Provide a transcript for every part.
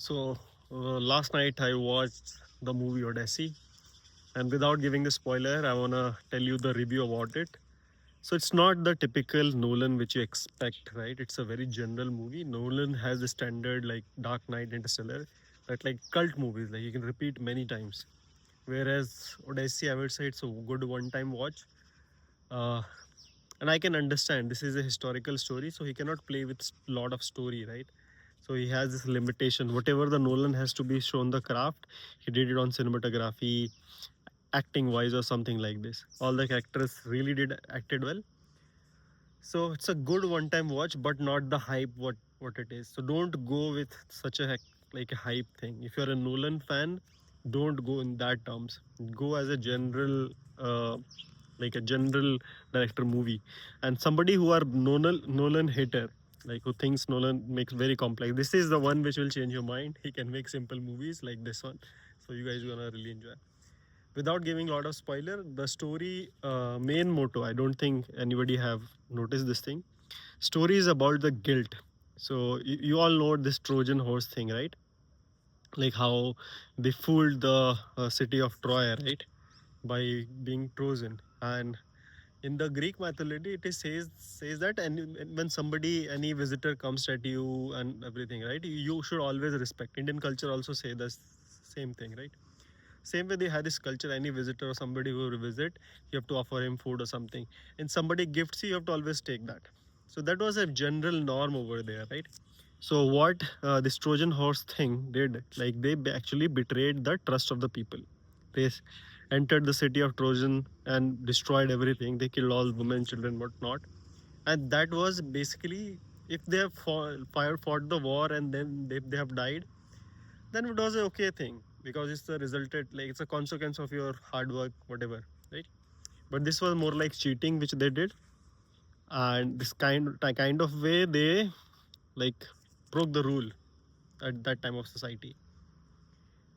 So last night I watched the movie Odassy, and without giving the spoiler, I wanna tell you the review about it. So it's not the typical Nolan which you expect, right? It's a very general movie. Nolan has a standard like Dark Knight, Interstellar, that like cult movies, like you can repeat many times. Whereas Odyssey, I would say it's a good one-time watch. Uh, and I can understand this is a historical story, so he cannot play with lot of story, right? So he has this limitation. Whatever the Nolan has to be shown the craft, he did it on cinematography, acting wise, or something like this. All the characters really did acted well. So it's a good one time watch, but not the hype what it is. So don't go with such a like a hype thing. If you're a Nolan fan, don't go in that terms. Go as a general like a general director movie, and somebody who are Nolan hater, like who thinks Nolan makes very complex. This is the one which will change your mind. He can make simple movies like this one, so you guys are gonna really enjoy. Without giving a lot of spoiler, the story main motto, I don't think anybody have noticed this thing. Story is about the guilt. So you all know this Trojan horse thing, right? Like how they fooled the city of Troy, right, by being Trojan. And in the Greek mythology it is says that when somebody any visitor comes at you and everything, right, you should always respect. Indian culture also say the same thing, right? Same way they had this culture, any visitor or somebody who will visit, you have to offer him food or something. And somebody gifts you have to always take that. So that was a general norm over there, right? So what this Trojan horse thing did, like they actually betrayed the trust of the people. They entered the city of Trojan and destroyed everything. They killed all women, children, whatnot. And that was basically, if they have fought the war and then they have died, then it was a okay thing because it's the resulted, like it's a consequence of your hard work, whatever, right? But this was more like cheating which they did, and this kind of way they like broke the rule at that time of society.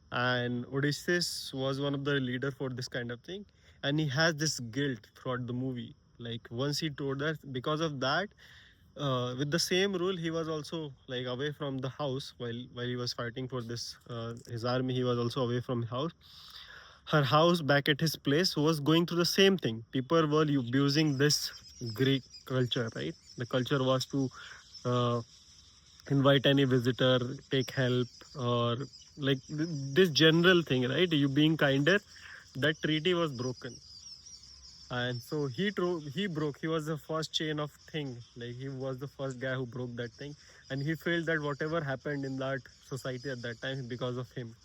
And Odysseus was one of the leader for this kind of thing, and he has this guilt throughout the movie. Like once he told that, because of that, with the same rule, he was also like away from the house while he was fighting for this his army. He was also away from house. Her house back at his place was going through the same thing. People were abusing this Greek culture, right? The culture was to uh, invite any visitor, take help, or like this general thing, right? You being kinder. That treaty was broken, and so he broke. He was the first chain of thing. Like he was the first guy who broke that thing, and he felt that whatever happened in that society at that time because of him.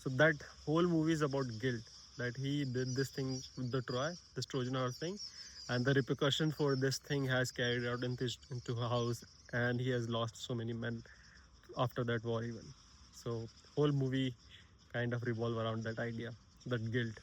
So that whole movie is about guilt, that he did this thing with the Troy, this Trojan horse thing, and the repercussion for this thing has carried out into a house, and he has lost so many men after that war even. So whole movie kind of revolve around that idea, that guilt.